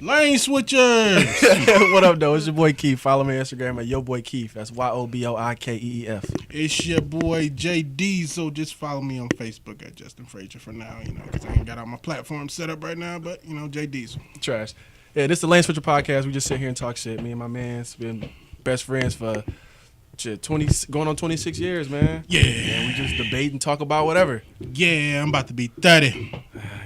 Lane switchers. What up, though? It's your boy Keef. Follow me on Instagram at yoboikeef. That's YOBOIKEEF. It's your boy jaydiesel. Just follow me on Facebook at Justin Frazier for now, because I ain't got all my platforms set up right now, but, jaydiesel. Trash. Yeah, this is the Lane Switcher podcast. We just sit here and talk shit. Me and my man's been best friends for going on 26 years, man. Yeah. And we just debate and talk about whatever. Yeah, I'm about to be 30.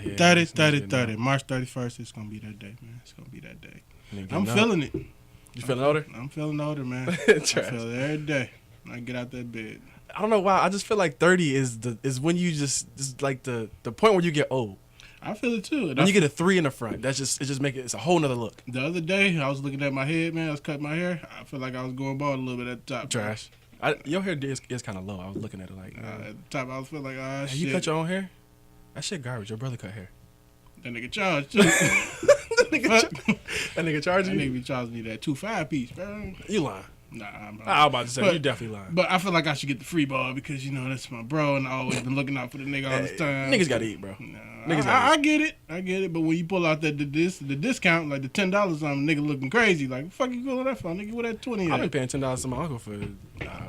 Yeah, 30. March 31st, it's going to be that day, man. It's going to be that day. I'm feeling it. You feeling older? I'm feeling older, man. I feel it every day when I get out that bed. I don't know why. I just feel like 30 is when you just like the point where you get old. I feel it too. When you get a 3 in the front, it's a whole nother look. The other day, I was looking at my head, man. I was cutting my hair. I feel like I was going bald a little bit at the top. Trash. Your hair is kind of low. I was looking at it like. At the top, I was feeling like, shit. You cut your own hair? That shit garbage. Your brother cut hair. That nigga charged too. that nigga charged you? That nigga be charging me that 2.5 piece, bro. You lying. Nah, I'm I was about to say, you definitely lying. But I feel like I should get the free ball because, that's my bro, and I always been looking out for the nigga all this time. Niggas gotta eat, bro. Nah, I get it. But when you pull out the discount, like the $10 on nigga looking crazy, like, what the fuck you calling that for? Nigga, what that 20 I've been paying $10 to my uncle for as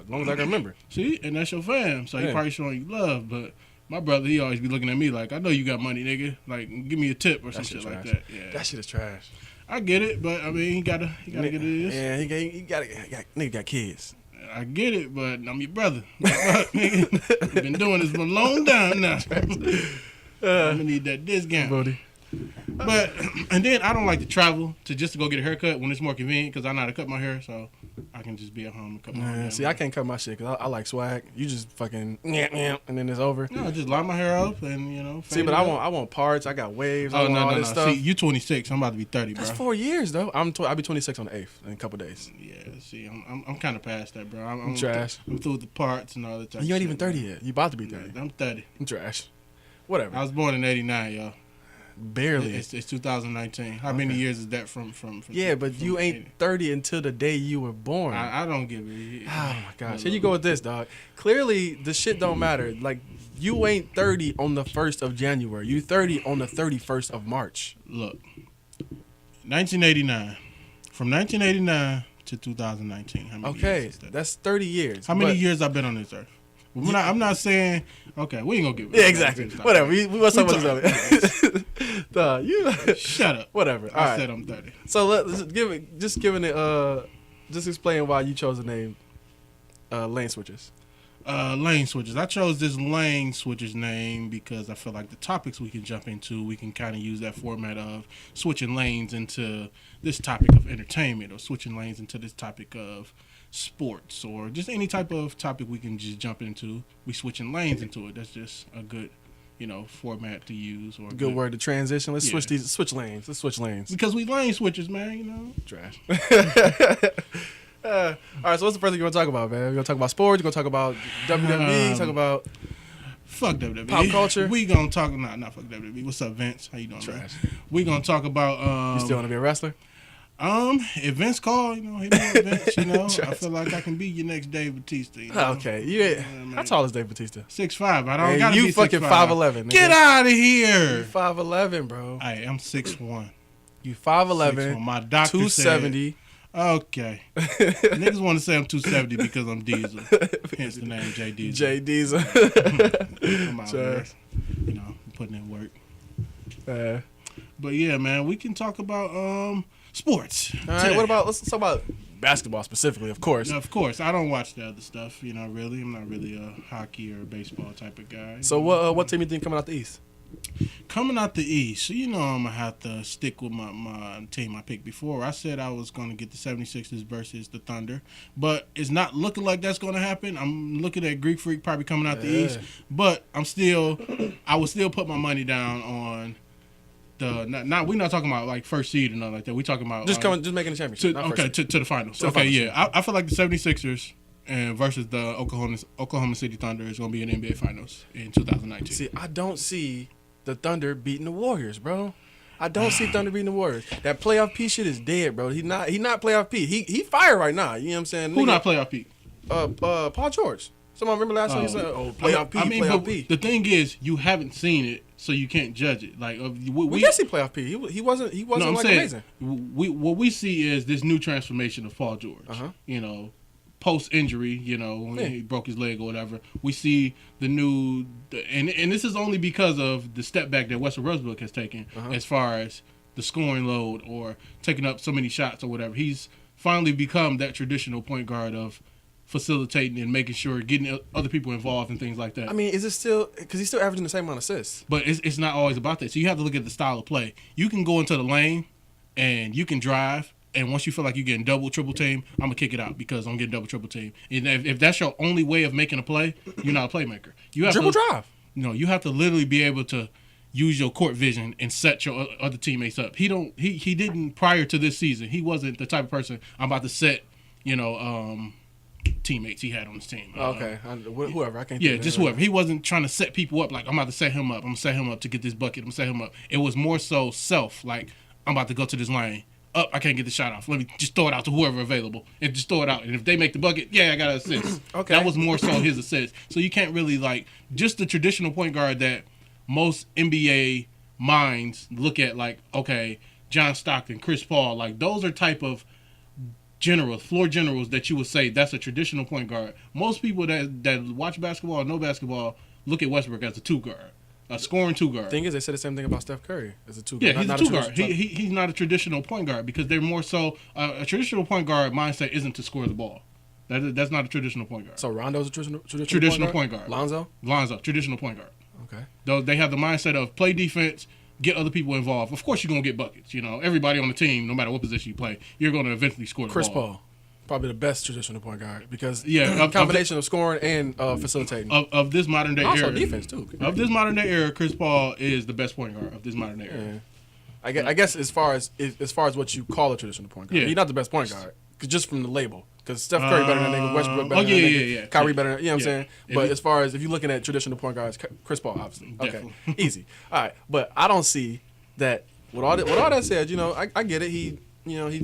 long as I can remember. See? And that's your fam, so he probably showing you love, but my brother, he always be looking at me like, I know you got money, nigga. Like, give me a tip or some shit like that. Yeah. That shit is trash. I get it, but I mean, he gotta get it. Yeah, nigga got kids. I get it, but I'm your brother. Nigga, I've been doing this for a long time now. I'm gonna need that discount. Buddy. But and then I don't like to travel to go get a haircut when it's more convenient because I know how to cut my hair, so I can just be at home and cut my hair. See, I can't cut my shit because I like swag. You just fucking and then it's over. No, just line my hair up and See, but I want parts. I got waves. Oh no, all this stuff. See, you 26. I'm about to be 30, bro. That's 4 years though. I'll be 26 on the 8th in a couple days. Yeah, see, I'm kind of past that, bro. I'm trash. I'm through with the parts and all that. You ain't even 30 yet. You about to be 30. I'm 30. I'm trash. Whatever. I was born in '89, y'all. Barely. It's 2019. How many years is that from yeah, but you ain't 30 until the day you were born. I don't give it. Oh my gosh. Here you go with this, dog. Clearly, the shit don't matter. Like, you ain't 30 on the 1st of January. You 30 on the 31st of March. Look, 1989. From 1989 to 2019. How many years is that? That's 30 years. How many years I've been on this earth? I'm not saying. Okay, we ain't gonna get. Yeah, exactly. Whatever. We must talk about this other. You shut up. Whatever. I said I'm 30. So let's just explain why you chose the name Lane Switchers. Lane Switchers. I chose this Lane Switchers name because I feel like the topics we can jump into, we can kind of use that format of switching lanes into this topic of entertainment or switching lanes into this topic of sports or just any type of topic we can just jump into. We switching lanes into it. That's just a good, format to use or good word to transition. Let's switch lanes. Let's switch lanes because we lane switchers, man. Trash. All right. So what's the first thing you want to talk about, man? We're gonna talk about sports. We're gonna talk about WWE. Talk about fuck WWE. Pop culture. We gonna talk not fuck WWE. What's up, Vince? How you doing, Trash. Man? We gonna talk about. You still want to be a wrestler? If Vince call, hit me up, Vince. I feel like I can be your next Dave Bautista. Okay, how tall is Dave Bautista? 6'5". I don't gotta you be fucking 5'11". Get out of here. You 5'11", bro. I'm 6'1". You 5'11". My doctor 270. Said, okay. Niggas want to say I'm 270 because I'm Diesel. Hence the name jaydiesel. jaydiesel. I'm out there, putting in work. But yeah, man, we can talk about sports. All right, let's talk about basketball specifically, of course. Of course. I don't watch the other stuff, really. I'm not really a hockey or baseball type of guy. So what team you think coming out the East? Coming out the East, I'm going to have to stick with my team I picked before. I said I was going to get the 76ers versus the Thunder, but it's not looking like that's going to happen. I'm looking at Greek Freak probably coming out the East, but I would still put my money down on we're not talking about like first seed or nothing like that. We're talking about just making the championship. To the finals. I feel like the 76ers versus the Oklahoma City Thunder is going to be in the NBA Finals in 2019. See, I don't see the Thunder beating the Warriors, bro. I don't see Thunder beating the Warriors. That playoff P shit is dead, bro. He not playoff P. He fired right now. You know what I'm saying? Who not playoff P? Paul George. Someone remember last time he said, playoff P, playoff P. The thing is, you haven't seen it so you can't judge it. Like we did see playoff P. He wasn't no, I'm like saying, amazing. What we see is this new transformation of Paul George. You know, post injury, you know, when he broke his leg or whatever. We see the new, and this is only because of the step back that Westbrook has taken as far as the scoring load or taking up so many shots or whatever. He's finally become that traditional point guard of facilitating and making sure getting other people involved and things like that. I mean, is it still because he's still averaging the same amount of assists? But it's not always about that. So you have to look at the style of play. You can go into the lane and you can drive, and once you feel like you're getting double, triple team, I'm gonna kick it out because I'm getting double, triple team. And if that's your only way of making a play, you're not a playmaker. You have dribble to drive. No, you have to literally be able to use your court vision and set your other teammates up. He didn't prior to this season. He wasn't the type of person I'm about to set, teammates he had on his team. Okay, whoever. I can't. Yeah, just whoever. He wasn't trying to set people up like I'm about to set him up. I'm gonna set him up to get this bucket. I'm gonna set him up. It was more so self. Like I'm about to go to this lane. Up, I can't get the shot off. Let me just throw it out to whoever available and just throw it out. And if they make the bucket, yeah, I got an assist. Okay, that was more so his assist. So you can't really like just the traditional point guard that most NBA minds look at. Like okay, John Stockton, Chris Paul. Like those are type of generals, floor generals that you would say that's a traditional point guard. Most people that watch basketball or know basketball look at Westbrook as a two guard, a scoring two guard. Thing is, they said the same thing about Steph Curry as a two guard. Yeah, he's a two guard. He's not a traditional point guard because they're more so a traditional point guard mindset isn't to score the ball. That's not a traditional point guard. So Rondo's a traditional point guard. Lonzo, traditional point guard. Okay. Though they have the mindset of play defense, get other people involved. Of course, you're gonna get buckets. You know, everybody on the team, no matter what position you play, you're gonna eventually score the Chris ball. Paul, probably the best traditional point guard because a combination of scoring and facilitating of this modern day also era. defense too. Of this modern day era, Chris Paul is the best point guard of this modern day era. I guess as far as what you call a traditional point guard, he's not the best point guard just from the label. Because Steph Curry better than that nigga, Westbrook better than that nigga, Kyrie better than, you know what I'm saying? But as far as if you're looking at traditional point guards, Chris Paul, obviously. Okay, easy. All right, but I don't see that, with all that said, I get it. He's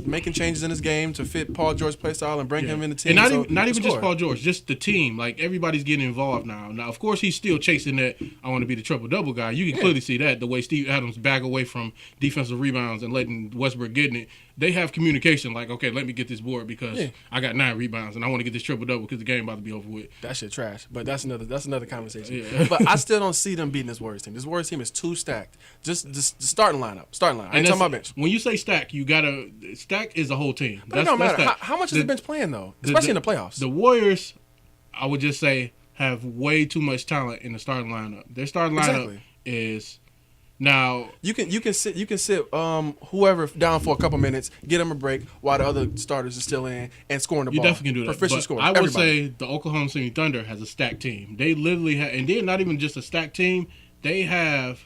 making changes in his game to fit Paul George's play style and bring him in the team. And not even just Paul George, just the team. Like, everybody's getting involved now. Now, of course, he's still chasing that I want to be the triple-double guy. You can clearly see that, the way Steve Adams back away from defensive rebounds and letting Westbrook getting it. They have communication like, okay, let me get this board because I got 9 rebounds and I want to get this triple-double because the game about to be over with. That shit trash, but that's another conversation. Yeah. But I still don't see them beating this Warriors team. This Warriors team is too stacked. Just the starting lineup. I ain't talking about bench. When you say stack, you got to – stack is the whole team. But it don't matter. How much is the bench playing, though? Especially in the playoffs. The Warriors, I would just say, have way too much talent in the starting lineup. Their starting lineup is – now you can sit whoever down for a couple minutes, get them a break while the other starters are still in and scoring the ball. You definitely can do that. Proficient scoring. I would say the Oklahoma City Thunder has a stacked team. They literally have, and they're not even just a stacked team. They have,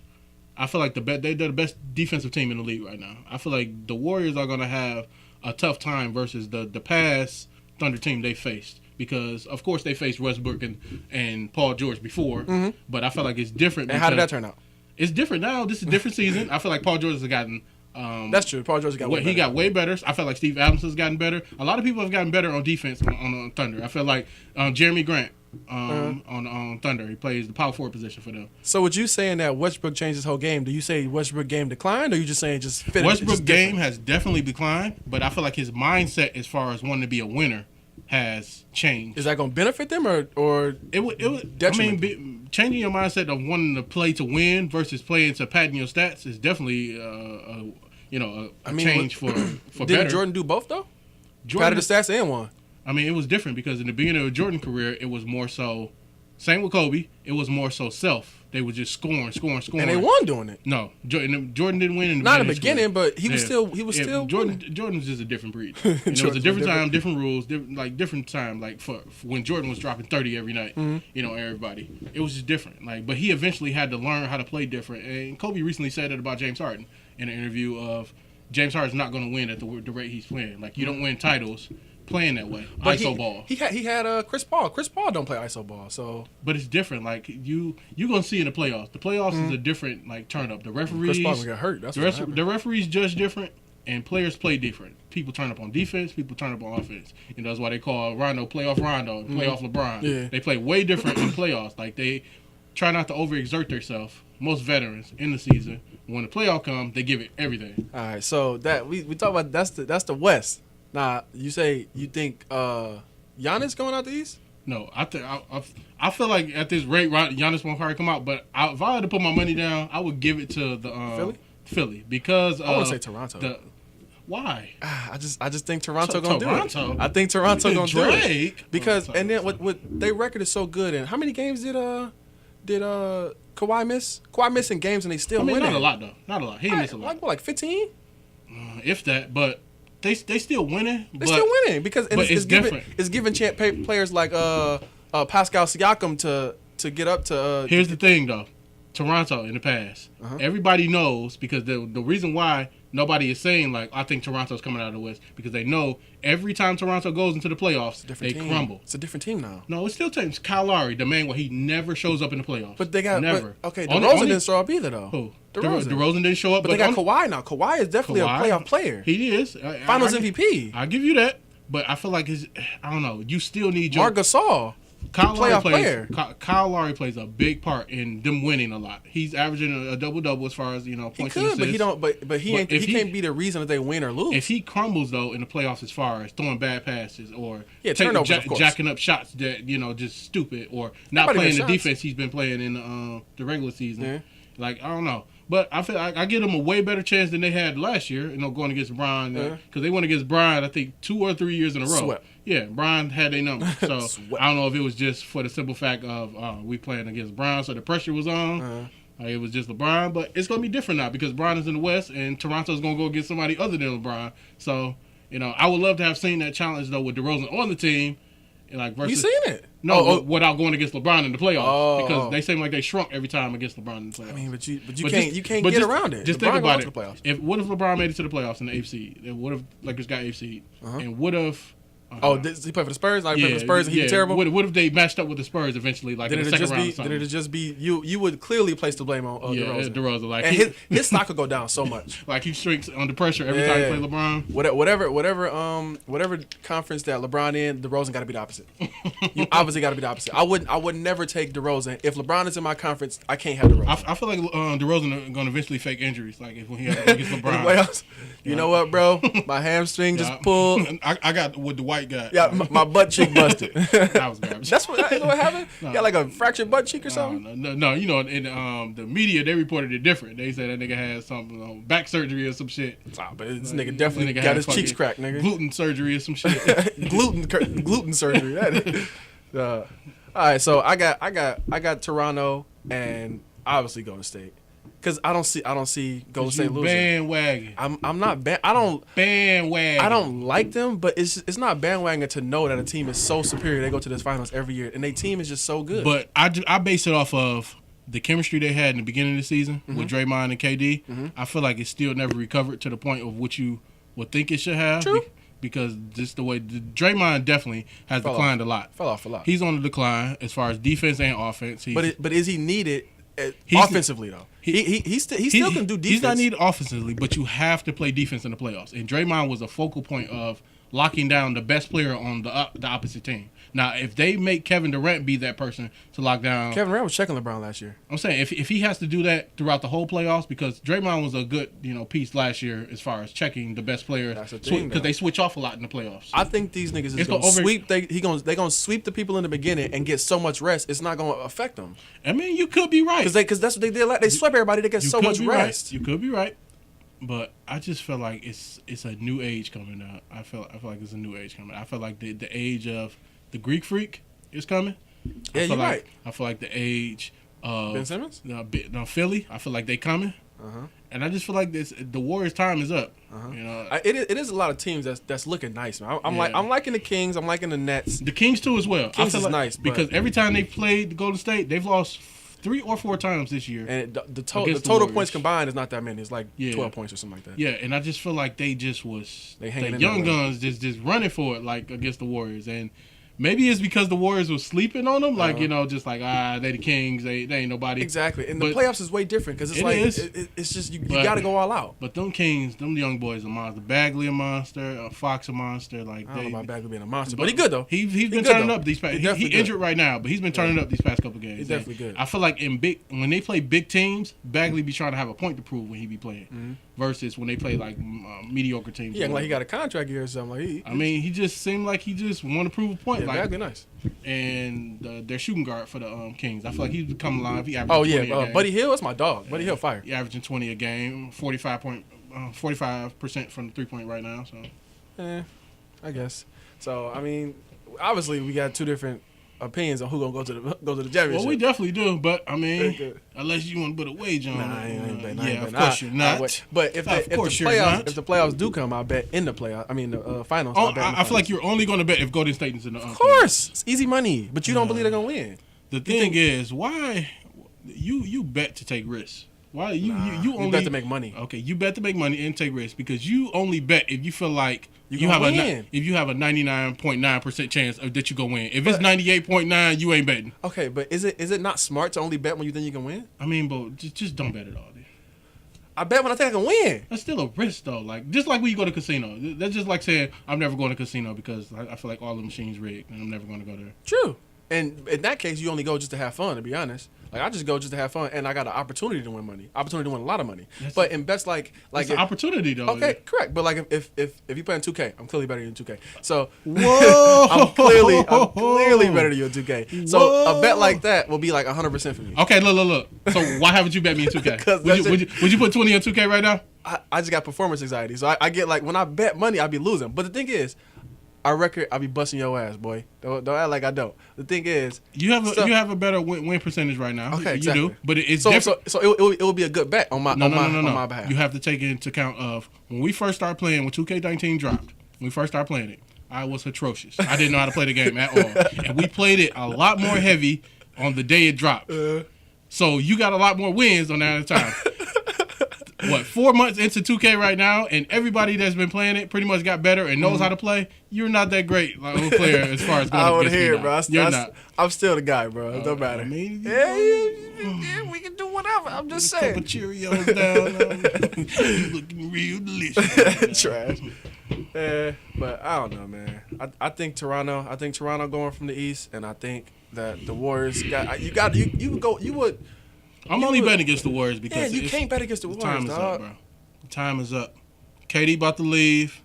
I feel like they're the best defensive team in the league right now. I feel like the Warriors are going to have a tough time versus the past Thunder team they faced. Because, of course, they faced Westbrook and Paul George before, but I feel like it's different. And how did that turn out? It's different now. This is a different season. I feel like Paul George has gotten. That's true. Paul George got way better. He got way better. I feel like Steve Adams has gotten better. A lot of people have gotten better on defense on Thunder. I feel like Jeremy Grant on Thunder. He plays the power forward position for them. So, would you saying that Westbrook changed his whole game? Do you say Westbrook game declined, or are you just saying just fit? Westbrook game has definitely declined, but I feel like his mindset as far as wanting to be a winner has changed. Is that going to benefit them or it would detriment? Changing your mindset of wanting to play to win versus playing to padding your stats is definitely a change for better. Didn't Jordan do both though? Padded the stats and won. I mean, it was different because in the beginning of Jordan's career, it was more so. Same with Kobe. It was more so self. They were just scoring. And they won doing it. No, Jordan didn't win in the not in the beginning, but he was still. Jordan was just a different breed. It was a different time, different rules, different time. Like for when Jordan was dropping 30 every night, everybody. It was just different. Like, but he eventually had to learn how to play different. And Kobe recently said that about James Harden in an interview of James Harden's not going to win at the rate he's playing. Like, you don't win titles playing that way. But ISO ball. He had Chris Paul. Chris Paul don't play ISO ball, so. But it's different. Like you're gonna see in the playoffs. The playoffs is a different turn up. The referees. Chris Paul gonna get hurt. That's the referees judge different, and players play different. People turn up on defense. People turn up on offense. That's why they call Rondo playoff and playoff LeBron. Yeah. They play way different in playoffs. Like they try not to overexert themselves most veterans in the season. When the playoff comes, they give it everything. All right, so that we talk about that's the West. Now you think Giannis going out the East? No, I feel like at this rate, Giannis won't probably come out. But if I had to put my money down, I would give it to the Philly because I want to say Toronto. Why? I just think Toronto gonna do it. I think Toronto gonna do it because and then what their record is so good. And how many games did Kawhi miss? Kawhi missing games and they still winning. Not a lot though. Not a lot. He missed a lot. Like 15? If that, but they still winning. They're still winning because it's different. It's giving players like Pascal Siakam to get up to. Here's the thing though, Toronto in the past, everybody knows because the reason why nobody is saying like I think Toronto's coming out of the West because they know every time Toronto goes into the playoffs they crumble. It's a different team now. No, it's still teams. Kyle Lowry, the man where he never shows up in the playoffs. But they got never. DeRozan didn't show up either though. Who? DeRozan didn't show up. But they got Kawhi now. Kawhi is definitely a playoff player. He is. Finals MVP. I give you that. But I feel like I don't know. You still need your Marc Gasol. Kyle Lowry plays a big part in them winning a lot. He's averaging a double-double as far as points and assists. But he don't. But he can't be the reason that they win or lose. If he crumbles though in the playoffs as far as throwing bad passes or jacking up shots that just stupid or not playing the defense he's been playing in the regular season, like I don't know. But I feel I give them a way better chance than they had last year. Going against Brian because they went against Brian I think 2 or 3 years in a row. Swept. Yeah, Brian had their number. So I don't know if it was just for the simple fact of we playing against Brian, so the pressure was on. It was just LeBron, but it's gonna be different now because Brian is in the West and Toronto's gonna go against somebody other than LeBron. So I would love to have seen that challenge though with DeRozan on the team. Versus, you seen it? No, without going against LeBron in the playoffs because they seem like they shrunk every time against LeBron in the playoffs. I mean, but you can't get around it. Just think about it. What if LeBron made it to the playoffs in the AFC seed? What if Lakers got AFC seed? And what if? Did he play for the Spurs? He played for the Spurs and he was terrible? What if they matched up with the Spurs eventually, like in the second round or something? Then it'd just be you would clearly place the blame on DeRozan. Like and his stock could go down so much. Like he shrinks under pressure every time he play LeBron. Whatever conference that LeBron in, DeRozan got to be the opposite. You obviously got to be the opposite. I would never take DeRozan. If LeBron is in my conference, I can't have DeRozan. I feel like DeRozan going to eventually fake injuries, like if he against LeBron. You know what, bro? My hamstring just pulled. I got what the white guy. Yeah, my butt cheek busted. That was garbage. That's what happened? No. You got like a fractured butt cheek or something? No. In the media, they reported it different. They said that nigga had some back surgery or some shit. But this nigga definitely got his cheeks cracked, nigga. Gluten surgery or some shit. gluten surgery. All right, so I got Toronto and obviously Golden State. Because I don't see Golden State losing. Bandwagon. I'm not bandwagon. I don't like them, but it's not bandwagon to know that a team is so superior. They go to this finals every year, and their team is just so good. But I base it off of the chemistry they had in the beginning of the season with Draymond and KD. I feel like it's still never recovered to the point of what you would think it should have. True. Because just the way Draymond definitely has declined a lot. Fell off a lot. He's on the decline as far as defense and offense. But is he needed offensively though? He still can do defense. He's not needed offensively, but you have to play defense in the playoffs. And Draymond was a focal point of locking down the best player on the opposite team. Now, if they make Kevin Durant be that person to lock down... Kevin Durant was checking LeBron last year. I'm saying, if he has to do that throughout the whole playoffs, because Draymond was a good piece last year as far as checking the best players. That's the thing, because they switch off a lot in the playoffs. I think these niggas is going to sweep... They're going to sweep the people in the beginning and get so much rest, it's not going to affect them. I mean, you could be right. Because that's what they did. They swept everybody. They get so much rest. Right. You could be right. But I just feel like it's a new age coming out. I feel like it's a new age coming. I feel like the age of the Greek Freak is coming. Yeah, you're right. I feel like the age of Ben Simmons? No, Philly. I feel like they coming. And I just feel like the Warriors' time is up. It is a lot of teams that's looking nice, man. I'm liking the Kings. I'm liking the Nets. The Kings too as well. Kings is nice because every time they played the Golden State, they've lost 3 or 4 times this year. And the total points combined is not that many. It's like 12 points or something like that. Yeah, and I just feel like they just was the young guns just running for it like against the Warriors. And Maybe it's because the Warriors was sleeping on them, like just like they the Kings, they ain't nobody. Exactly, and the playoffs is way different because it's just you got to go all out. But them Kings, them young boys, a monster. Bagley a monster, Fox a monster. Like I don't know about Bagley being a monster, but he good though. He's been turning up these past. He injured right now, but he's been turning up these past couple games. He's definitely good. I feel like when they play big teams, Bagley be trying to have a point to prove when he be playing, versus when they play like mediocre teams. Yeah, like he got a contract here or something. Like he just seemed like he just want to prove a point. Yeah, like Bagley nice. And their shooting guard for the Kings. I feel like he's become alive. He averaging 20 a game. Buddy Hill, that's my dog. Buddy Hill fire. He averaging 20 a game, 45% from the 3-point right now. So, I guess. So I mean, obviously we got two different opinions on who gonna go to the championship. Well, we definitely do, but I mean, unless you want to put a wage on, I ain't betting. Of course you're not. But if the playoffs do come, I bet in the playoffs. I mean the finals. I feel like you're only going to bet if Golden State is in the. Of course, it's easy money, but you don't believe they're gonna win. The thing is, why you bet to take risks? Why you only bet to make money? Okay, you bet to make money and take risks because you only bet if you feel like you have if you have a 99.9% chance that you go win. If it's 98.9, you ain't betting. Okay, but is it not smart to only bet when you think you can win? I mean, but just don't bet at all. Dude. I bet when I think I can win. That's still a risk though. Like just like when you go to casino, that's just like saying I'm never going to casino because I feel like all the machines rigged and I'm never going to go there. True. And in that case, you only go just to have fun. To be honest. Like I just go just to have fun, and I got an opportunity to win money. Opportunity to win a lot of money. But in bets like an opportunity though. Okay, correct. But like if you play in 2K, I'm clearly better than 2K. So whoa, I'm clearly better than you in 2K. So a bet like that will be like 100% for me. Okay, look. So why haven't you bet me in 2K? Would you put 20 in 2K right now? I just got performance anxiety, so I get like when I bet money, I be losing. But the thing is, our record, I be busting your ass, boy. Don't act like I don't. The thing is, you have a better win percentage right now. Okay, exactly. You do, but it's different. So it will be a good bet on my behalf. You have to take into account of when we first started playing when 2K19 dropped. When we first started playing it, I was atrocious. I didn't know how to play the game at all, and we played it a lot more heavy on the day it dropped. So you got a lot more wins on that time. 4 months into 2K right now, and everybody that's been playing it pretty much got better and knows how to play. You're not that great of a player as far as going I would against hear, me bro. You're not. I'm still the guy, bro. It don't matter. I mean, yeah, we can do whatever. I'm just saying. Couple Cheerios down. You looking real delicious. Trash. But I don't know, man. I think Toronto going from the East, and I think that the Warriors would. I'm only betting against the Warriors because you can't bet against the Warriors. Time is dog. up, bro. Time is up. KD about to leave.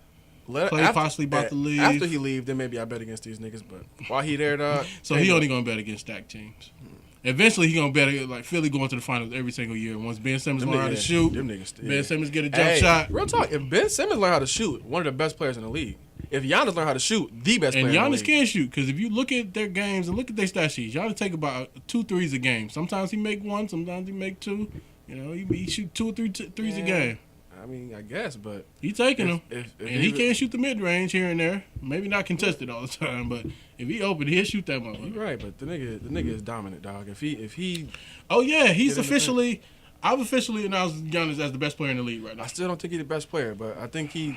Clay possibly about to leave. After he leave, then maybe I bet against these niggas. But while he there, dog. So he only gonna bet against stacked teams. Eventually, he gonna bet like Philly going to the finals every single year. Once Ben Simmons learn how to shoot, Ben Simmons get a jump shot. Real talk. If Ben Simmons learn how to shoot, one of the best players in the league. If Giannis learn how to shoot, the best player in the league. And Giannis can shoot because if you look at their games and look at their stat sheets, Giannis take about 2 threes a game. Sometimes he make 1, sometimes he make 2. You know, he shoot 2 or 3 threes a game. I mean, I guess, but he taking them, and he can shoot the mid range here and there. Maybe not contested all the time, but if he open, he'll shoot that motherfucker. You're right, but the nigga is dominant, dog. If he. Oh yeah, he's officially. I've officially announced Giannis as the best player in the league right now. I still don't think he's the best player, but I think he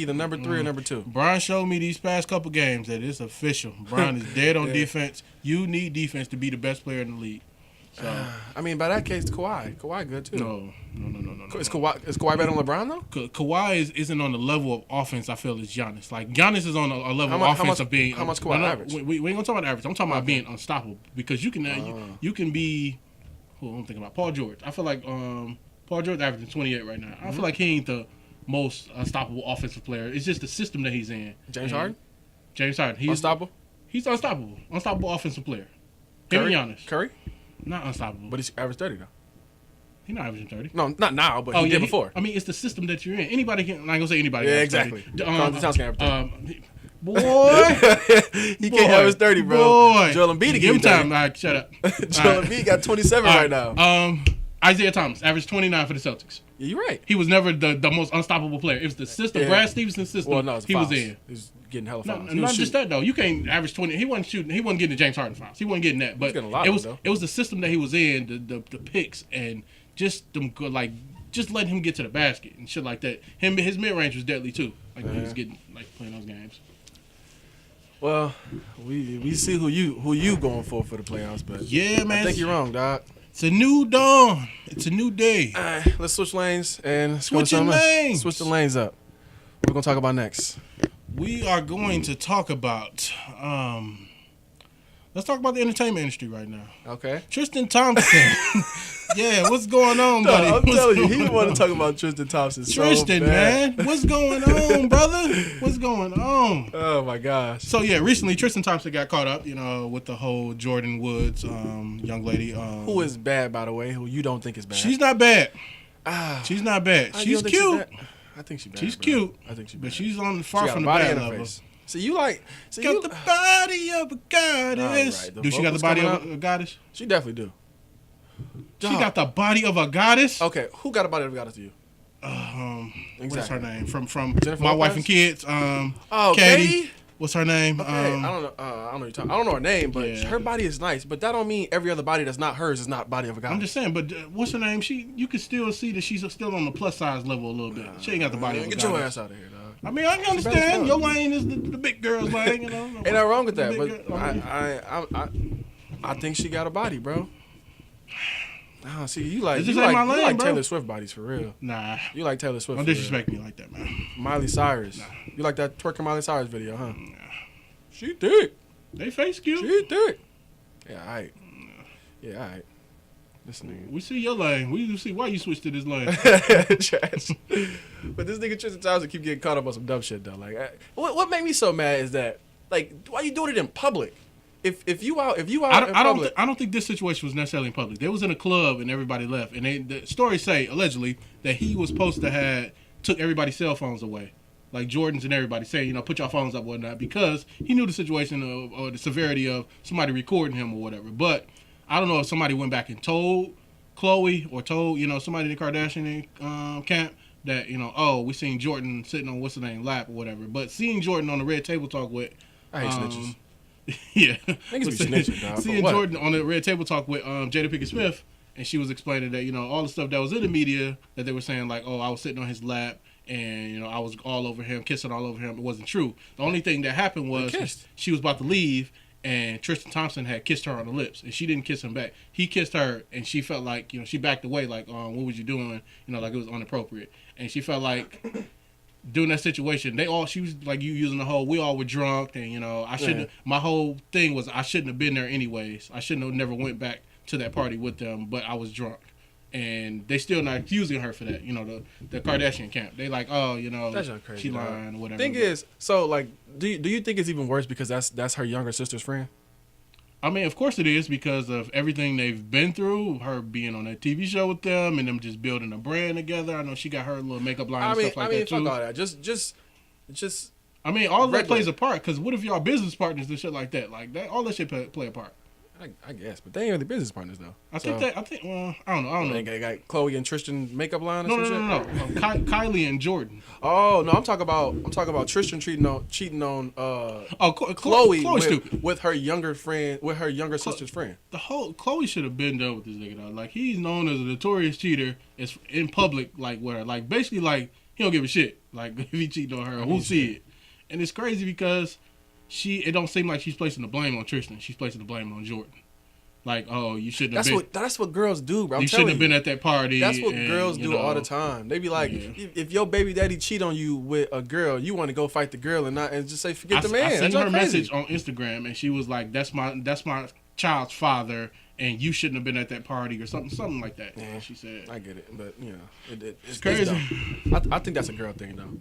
the number 3 or number 2. Brian showed me these past couple games that it's official. Brian is dead on defense. You need defense to be the best player in the league. So I mean, by that case, Kawhi good too. No. Is Kawhi better than LeBron though? Kawhi isn't on the level of offense I feel as Giannis. Like Giannis is on a level of offense of being. How much Kawhi average? We ain't gonna talk about average. I'm talking about being unstoppable because you can you can be. Who I'm thinking about Paul George. I feel like Paul George averaging 28 right now. I feel like he ain't the most unstoppable offensive player. It's just the system that he's in. James Harden. He's unstoppable. He's unstoppable. Unstoppable offensive player. Curry. Giannis. Curry. Not unstoppable. But he's averaged 30 though. He's not averaging 30. No, not now, but he did before. I mean, it's the system that you're in. Anybody can. I'm not gonna say anybody. Yeah, exactly. Towns can average 30. Boy, he can't average 30, bro. Boy, Joel Embiid give him time. All right, shut up. Joel Embiid got 27 right now. Isaiah Thomas averaged 29 for the Celtics. Yeah, you're right. He was never the most unstoppable player. It was the system, Brad Stevenson's system. Well, no, he was in. He's getting hella fouls. Not just that though. You can't average 20. He wasn't shooting. He wasn't getting the James Harden fouls. He wasn't getting that. But it was the system that he was in, the picks and just them like just letting him get to the basket and shit like that. His mid range was deadly too. Like when he was getting like playing those games. Well, we see who you going for the playoffs, but yeah, man, I think you're wrong, dog. It's a new dawn. It's a new day. All right, let's switch lanes and switch the lanes up. What we're gonna talk about next? We are going to talk about. Let's talk about the entertainment industry right now. Okay. Tristan Thompson. Yeah, what's going on, buddy? I'm telling you, he want to talk about Tristan Thompson. Tristan, man, what's going on, brother? What's going on? Oh my gosh. So yeah, recently Tristan Thompson got caught up, with the whole Jordan Woods young lady. Who is bad, by the way? Who you don't think is bad? She's not bad. She's not bad. She's cute. I think she's bad. She's cute. I think she's bad. But she's on far from the bad level. So you like? So got the body of a goddess. Right, do she got the body of a goddess? She definitely do. She got the body of a goddess. Okay, who got a body of a goddess to you? Exactly. What's her name? From Jennifer My Lopez? Wife and Kids. Katie. What's her name? Okay, I don't know. I don't know her name, but her body is nice. But that don't mean every other body that's not hers is not body of a goddess. I'm just saying. But what's her name? You can still see that she's still on the plus size level a little bit. She ain't got the body of a goddess. Get your ass out of here, dog. I mean, I can understand. Your lane is the big girl's lane. Ain't nothing wrong with that. But I think she got a body, bro. Oh, see, you like Taylor Swift bodies for real. Nah. You like Taylor Swift. Don't disrespect me like that, man. Miley Cyrus. Nah. You like that twerking Miley Cyrus video, huh? Nah. She thick. They face cute. She thick. Yeah, all right. Yeah, all right. This nigga. We see your lane. We see why you switched to this lane. Trash. But this nigga Tristan Thompson keep getting caught up on some dumb shit though. Like, what made me so mad is that, like, why you doing it in public? If you out in public, I don't think this situation was necessarily in public. They was in a club and everybody left. And the stories say allegedly that he was supposed to took everybody's cell phones away, like Jordan's and everybody, saying put your phones up, whatnot, because he knew the situation or the severity of somebody recording him or whatever. But I don't know if somebody went back and told Khloe or told somebody in the Kardashian camp that we seen Jordan sitting on what's the name lap or whatever. But seeing Jordan on the Red Table Talk with I hate snitches. Yeah. Niggas be snitching, dog. Seeing Jordan on the Red Table Talk with Jada Pinkett Smith, and she was explaining that, all the stuff that was in the media that they were saying, like, I was sitting on his lap and, I was all over him, kissing all over him. It wasn't true. The only thing that happened was she was about to leave, and Tristan Thompson had kissed her on the lips, and she didn't kiss him back. He kissed her, and she felt like, she backed away, like, what was you doing? Like it was inappropriate. And she felt like... During that situation, she was like you using the whole, we all were drunk, and I shouldn't. My whole thing was I shouldn't have been there anyways. I shouldn't have never went back to that party with them, but I was drunk, and they still not accusing her for that. The Kardashian camp. They like, that's not crazy, she lying or whatever. Thing is, so like, do you think it's even worse because that's her younger sister's friend? I mean, of course it is because of everything they've been through. Her being on that TV show with them and them just building a brand together. I know she got her little makeup line and stuff like that too. Fuck all that. Just. I mean, all that plays a part. Because what if y'all business partners and shit like that? Like that, all that shit play a part. I guess, but they ain't really business partners though. I think. Well, I don't know. They got Khloe and Tristan makeup line. No. Kylie and Jordan. Oh no, I'm talking about Tristan cheating on Khloe with her younger friend, with her younger sister's friend. The whole Khloe should have been done with this nigga though. Like he's known as a notorious cheater. It's in public, like where, like basically, like he don't give a shit. Like if he cheating on her, who'll see it? And it's crazy because it don't seem like she's placing the blame on Tristan. She's placing the blame on Jordan. Like, you shouldn't have been. That's what girls do, bro. You shouldn't have been at that party. That's what girls do all the time. They be like, if your baby daddy cheat on you with a girl, you want to go fight the girl and just say forget the man. I sent her a message on Instagram and she was like, "That's my child's father, and you shouldn't have been at that party," or something like that. Yeah, she said. I get it, but it's crazy. I think that's a girl thing though.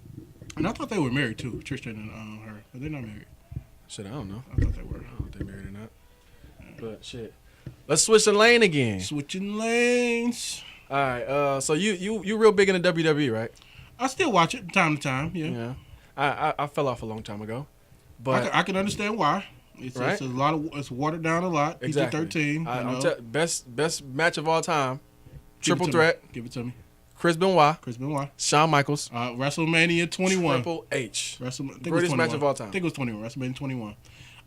And I thought they were married too, Tristan and her, but they're not married. Shit, I don't know. I thought they were. I don't know if they're married or not. But shit. Let's switch the lane again. Switching lanes. All right. So you real big in the WWE, right? I still watch it from time to time. Yeah. I fell off a long time ago, but I can understand why. It's a lot of it's watered down a lot. Exactly. PG-13. Best match of all time. Triple threat. Give it to me. Chris Benoit. Shawn Michaels. WrestleMania 21. Triple H. Greatest match of all time. I think it was 21. WrestleMania 21.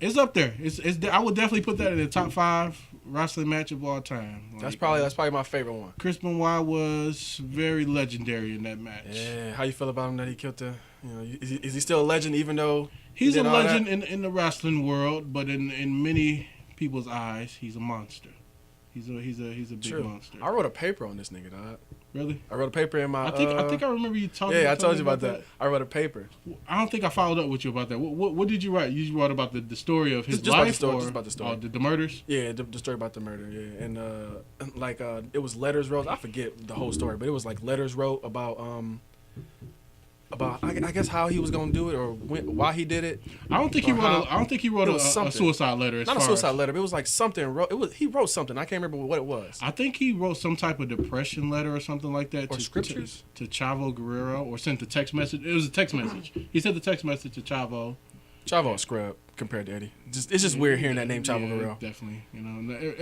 It's up there. It's. I would definitely put that in the top 5 wrestling match of all time. Like, that's probably my favorite one. Chris Benoit was very legendary in that match. Yeah, how you feel about him that he killed the? Is he still a legend even though he's a legend in the wrestling world, but in many people's eyes, he's a monster. He's a big monster. I wrote a paper on this nigga, dog. Really? I wrote a paper in my. I think I remember you talking. Yeah, I told you about that. I wrote a paper. I don't think I followed up with you about that. What did you write? You wrote about the story of his life, just about the story. The murders. Yeah, the story about the murder. Yeah, and it was letters wrote. I forget the whole story, but it was like letters wrote about I guess how he was gonna do it or why he did it. I don't think he wrote a suicide letter. Not a suicide letter, but it was like something. He wrote something. I can't remember what it was. I think he wrote some type of depression letter or something like that. Or scriptures to Chavo Guerrero, or sent a text message. It was a text message. He sent the text message to Chavo. Chavo a scrub compared to Eddie. It's just weird hearing that name, Chavo Guerrero. Definitely,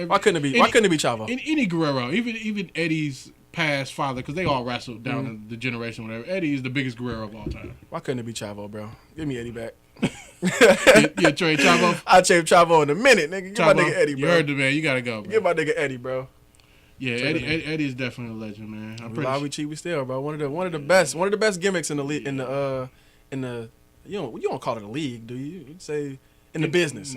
Why couldn't it be Chavo? Any Guerrero, even Eddie's past father, because they all wrestled down in the generation, whatever. Eddie is the biggest Guerrero of all time. Why couldn't it be Chavo, bro? Give me Eddie back. You trade Chavo? I'll trade Chavo in a minute, nigga. Give my nigga Eddie, bro. You heard the man. You gotta go, bro. Give my nigga Eddie, bro. Yeah, Eddie is definitely a legend, man. We lie, we cheat, we steal, bro. One of the best gimmicks in the league, in the you don't call it a league, do you? You'd say in the business,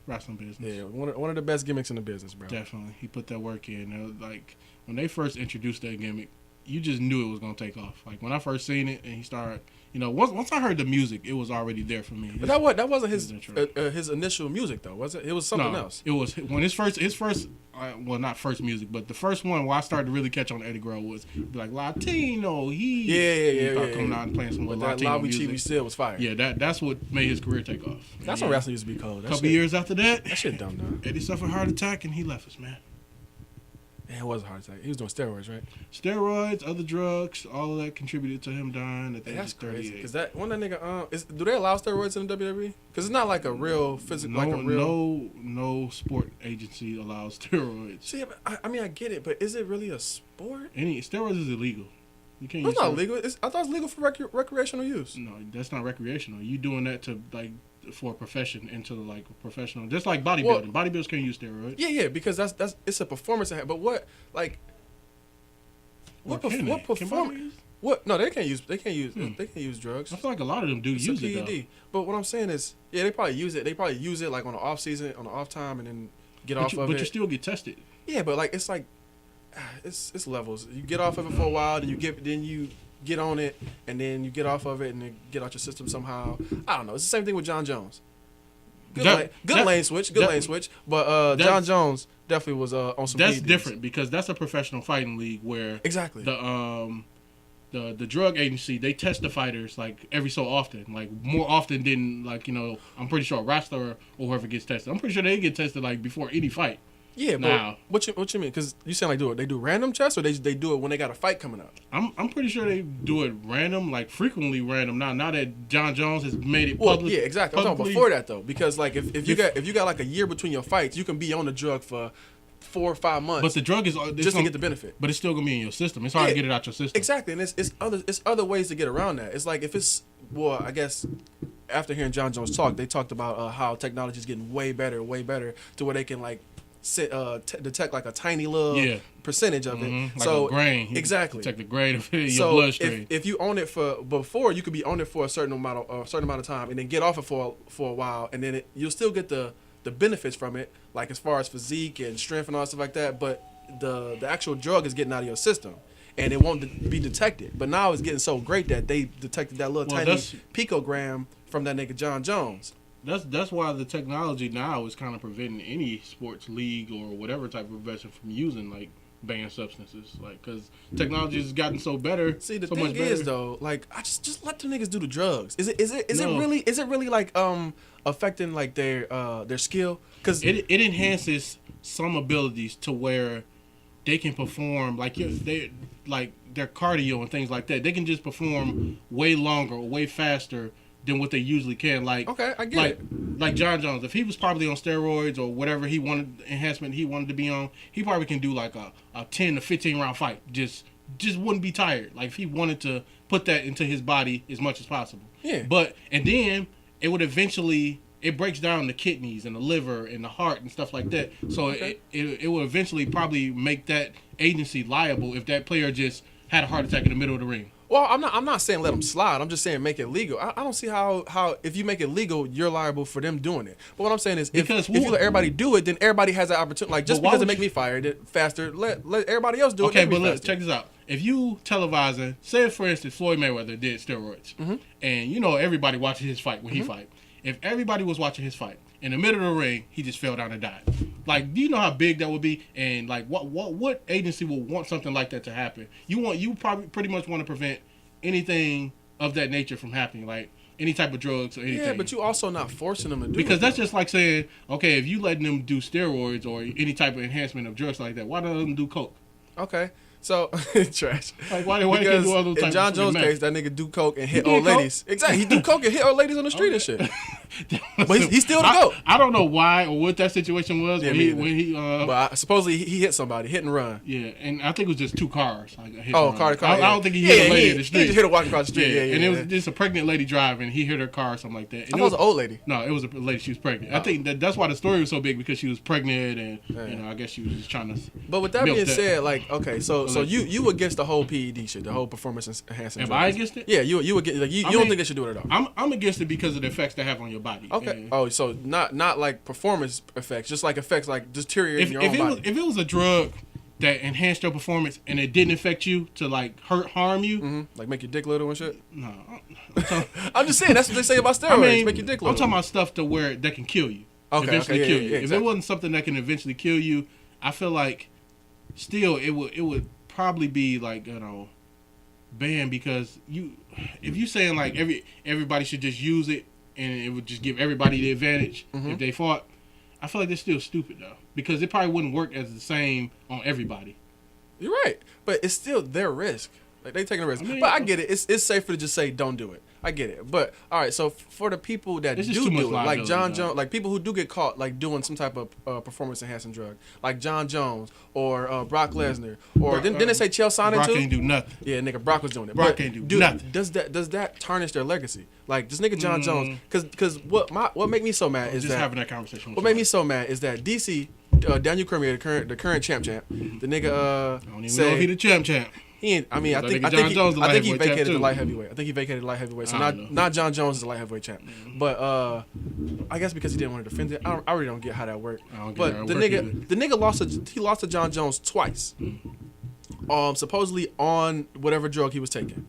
wrestling business. Yeah, one of the best gimmicks in the business, bro. Definitely, he put that work in. Like when they first introduced that gimmick, you just knew it was gonna take off. Like when I first seen it and he started, once I heard the music, it was already there for me. But that wasn't his initial music though, was it? It was something else. It was when his first well, not first music, but the first one where I started to really catch on Eddie Guerrero was like Latino. He coming out and playing some Latino music. That still was fire. Yeah, that's what made his career take off. That's when wrestling used to be cold. A couple years after that shit dumb though. Eddie suffered a heart attack and he left us, man. Yeah, it was a heart attack. He was doing steroids, right? Steroids, other drugs, all of that contributed to him dying at the age of 38. Crazy. Because that nigga, do they allow steroids in the WWE? Because it's not like a real physical, no sport agency allows steroids. See, I mean, I get it, but is it really a sport? Steroids is illegal. You can't. It's not legal. I thought it's legal for recreational use. No, that's not recreational. You doing that to for a profession, into like professional, just like bodybuilding. Bodybuilders can't use steroids. Yeah, because that's it's a performance. But what performance? What? No, they can't use. They can't use drugs. I feel like a lot of them do use it though. But what I'm saying is, they probably use it. They probably use it like on the off season, on the off time, and then get off of it. But you still get tested. Yeah, but it's levels. You get off of it for a while, then you get on it, and then you get off of it, and then get out your system somehow. I don't know. It's the same thing with John Jones. Good lane switch. But John Jones definitely was on some. That's different because that's a professional fighting league where exactly the drug agency, they test the fighters like every so often, like more often than I'm pretty sure a wrestler or whoever gets tested. I'm pretty sure they get tested like before any fight. Yeah, but what you mean? Because you sound like they do random tests, or they do it when they got a fight coming up. I'm pretty sure they do it random, like frequently random. Now that John Jones has made it public. Yeah, exactly. I'm talking before that though, because like if you got like a year between your fights, you can be on the drug for 4 or 5 months. But the drug is just to get the benefit. But it's still gonna be in your system. It's hard to get it out your system. Exactly, and it's other ways to get around that. It's like I guess after hearing John Jones talk, they talked about how technology is getting way better to where they can like detect like a tiny little percentage of it. Like a grain. Exactly. Detect the grain of your bloodstream. If you own it before, you could be on it for a certain amount of time, and then get off it for a while, and then you'll still get the benefits from it, like as far as physique and strength and all that stuff like that. But the actual drug is getting out of your system, and it won't be detected. But now it's getting so great that they detected that little tiny picogram from that nigga John Jones. That's why the technology now is kind of preventing any sports league or whatever type of profession from using like banned substances, like because technology has gotten so better. See, the thing is though, like I just let the niggas do the drugs. Is it really like affecting like their skill? Because it enhances some abilities to where they can perform like their cardio and things like that. They can just perform way longer or way faster than what they usually can. Like, okay, I get it. Like John Jones, if he was probably on steroids or whatever enhancement he wanted to be on, he probably can do like a 10 to 15 round fight. Just wouldn't be tired. Like if he wanted to put that into his body as much as possible. Yeah. And then it would eventually it breaks down the kidneys and the liver and the heart and stuff like that. So it will eventually probably make that agency liable if that player just had a heart attack in the middle of the ring. Well, I'm not saying let them slide. I'm just saying make it legal. I don't see how if you make it legal, you're liable for them doing it. But what I'm saying is if you let everybody do it, then everybody has that opportunity. Like just because it make me fired faster, let everybody else do it. Okay, but let's check this out. If you televising, say for instance Floyd Mayweather did steroids, and you know everybody watches his fight when he fight. If everybody was watching his fight, in the middle of the ring, he just fell down and died. Like, do you know how big that would be? And like, what agency would want something like that to happen? You probably pretty much want to prevent anything of that nature from happening, like any type of drugs or anything. Yeah, but you also not forcing them to do it. Because that's just like saying, okay, if you letting them do steroids or any type of enhancement of drugs like that, why don't them do coke? Okay. So trash. Like why they can't do all those types of in John Jones' case, that nigga do coke and hit old coke? ladies. Exactly, he do coke and hit old ladies on the street and shit. But he's still the GOAT. I don't know why or what that situation was but supposedly he hit somebody, hit and run. Yeah, and I think it was just two cars. Like, car. I don't think he hit a lady in the street. He just hit her walking across the street. Yeah, and it was just a pregnant lady driving. He hit her car or something like that. And I thought it was an old lady. No, it was a lady. She was pregnant. I think that's why the story was so big, because she was pregnant and you know I guess she was just trying to. But with that being said, like okay, so you against the whole PED shit, the whole performance enhancing. Am I against it? Yeah, you against like you don't think they should do it at all. I'm against it because of the effects they have on your body. Okay. Oh, so not like performance effects, just like effects like deteriorating your own body. If it was a drug that enhanced your performance and it didn't affect you to like harm you, like make your dick little and shit. No, I'm just saying that's what they say about steroids. Make your dick little. I'm talking about stuff to where that can kill you. Eventually kill you. If it wasn't something that can eventually kill you, I feel like still it would probably be like banned, because if you saying like everybody should just use it and it would just give everybody the advantage if they fought, I feel like they're still stupid though, because it probably wouldn't work as the same on everybody. You're right, but it's still their risk. Like they taking a risk. But I get it. It's safer to just say don't do it. I get it. But all right, so for the people that do it, like John Jones, like people who do get caught like doing some type of performance enhancing drug, like John Jones or Brock Lesnar, or didn't they say Chael Sonnen too? Brock ain't do nothing. Yeah, nigga, Brock was doing it. Brock ain't do nothing. Does that tarnish their legacy? Like this nigga John Jones, because what make me so mad is just having that conversation. What made me so mad is that DC Daniel Cormier, the current champ, the nigga I don't even know if he the champ. He ain't. I mean, I think he vacated the light heavyweight. I think he vacated the light heavyweight. So not John Jones is the light heavyweight champ. But I guess because he didn't want to defend it. I really don't get how that worked. But the nigga lost to John Jones twice. Supposedly on whatever drug he was taking.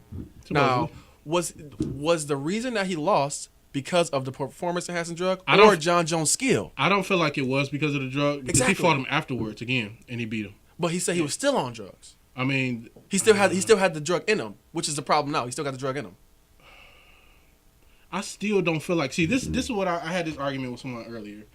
Now, was the reason that he lost because of the performance enhancing drug or John Jones' skill? I don't feel like it was because of the drug. Because he fought him afterwards again and he beat him. But he said he was still on drugs. I mean, he still had the drug in him, which is the problem now. He still got the drug in him. I still don't feel like. See, this is what I had this argument with someone earlier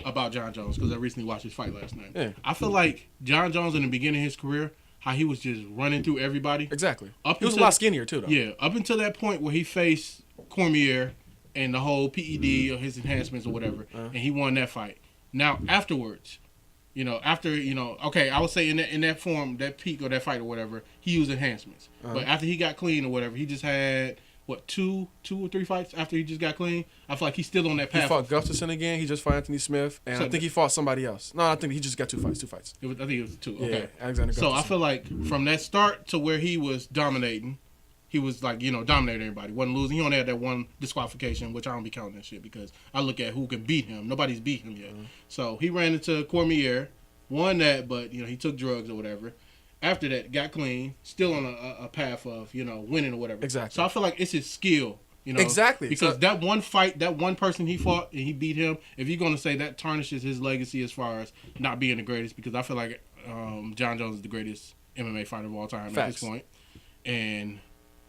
about John Jones, because I recently watched his fight last night. Yeah. I feel like John Jones in the begining of his career, how he was just running through everybody. Exactly. He was a lot skinnier too, though. Yeah, up until that point where he faced Cormier and the whole PED or his enhancements or whatever, and he won that fight. Now afterwards. Okay, I would say in that form, that peak or that fight or whatever, he used enhancements. But after he got clean or whatever, he just had, two or three fights after he just got clean? I feel like he's still on that path. He fought Gustafsson again. He just fought Anthony Smith. And I think he fought somebody else. No, I think he just got two fights. I think it was two. Okay. Yeah, Alexander Gustafsson. So I feel like from that start to where he was dominating, he was like, dominating everybody. Wasn't losing. He only had that one disqualification, which I don't be counting that shit because I look at who can beat him. Nobody's beat him yet. So he ran into Cormier, won that, but he took drugs or whatever. After that, got clean, still on a path of winning or whatever. Exactly. So I feel like it's his skill. Exactly. Because that one fight, that one person he fought and he beat him, if you're going to say that tarnishes his legacy as far as not being the greatest, because I feel like John Jones is the greatest MMA fighter of all time at this point. And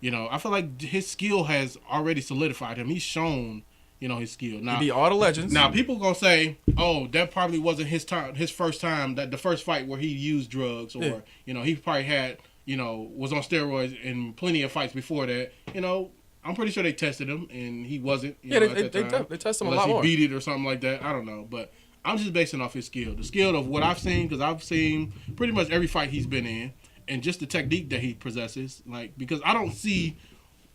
I feel like his skill has already solidified him. He's shown, his skill. Now, he beat all the legends. Now, people gonna say, "Oh, that probably wasn't his first time. That the first fight where he used drugs, or he probably had, was on steroids in plenty of fights before that." I'm pretty sure they tested him, and he wasn't. They tested him a lot more. Unless he beat it or something like that. I don't know, but I'm just basing off his skill, the skill of what I've seen, because I've seen pretty much every fight he's been in. And just the technique that he possesses, because I don't see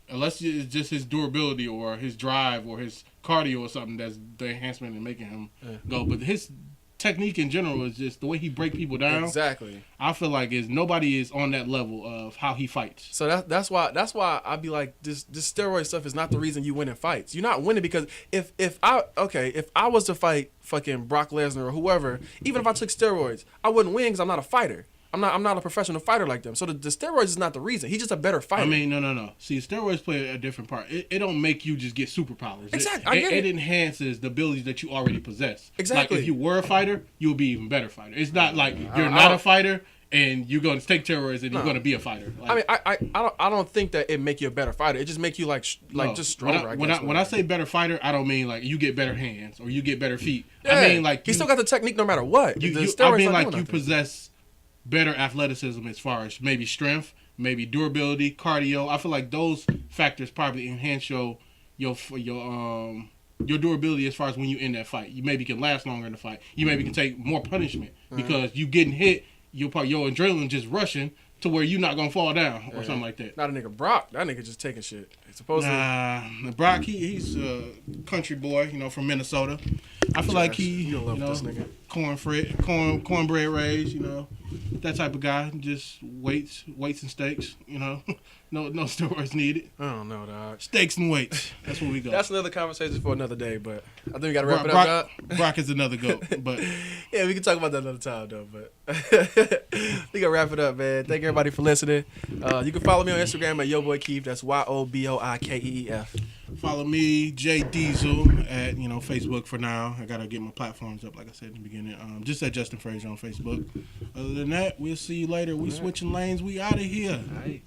unless it's just his durability or his drive or his cardio or something that's the enhancement in making him go. But his technique in general is just the way he break people down. Exactly. I feel like nobody is on that level of how he fights. So that's why I be like this steroid stuff is not the reason you win in fights. You're not winning because if I was to fight fucking Brock Lesnar or whoever, even if I took steroids, I wouldn't win because I'm not a fighter. I'm not a professional fighter like them. So the steroids is not the reason. He's just a better fighter. I mean, no. See, steroids play a different part. It don't make you just get superpowers. Exactly. It enhances the abilities that you already possess. Exactly. Like if you were a fighter, you'll be even better fighter. It's not like you're not a fighter and you're going to take steroids and you're going to be a fighter. Like, I don't think that it make you a better fighter. It just make you just stronger. When I say better fighter, I don't mean like you get better hands or you get better feet. Yeah. I mean like he still got the technique no matter what. I mean like you possess better athleticism as far as maybe strength, maybe durability, cardio. I feel like those factors probably enhance your durability as far as when you end that fight. You maybe can last longer in the fight. You maybe can take more punishment because you getting hit. Your adrenaline just rushing to where you're not gonna fall down or something like that. Not a nigga Brock. That nigga just taking shit. Brock, he's a country boy, from Minnesota. I feel like he, this nigga. cornbread raised, that type of guy. Just weights and steaks, no steroids needed. I don't know, dog. Steaks and weights. That's where we go. That's another conversation for another day, but I think we gotta wrap it up, dog. Brock is another goat, but yeah, we can talk about that another time, though. But we gotta wrap it up, man. Thank everybody for listening. You can follow me on Instagram at yoboikeef. That's YOBOIKEEF. Follow me, jaydiesel, at Facebook for now. I gotta get my platforms up, like I said in the beginning. Just at Justin Frazier on Facebook. Other than that, we'll see you later. We switching lanes. We out of here. All right.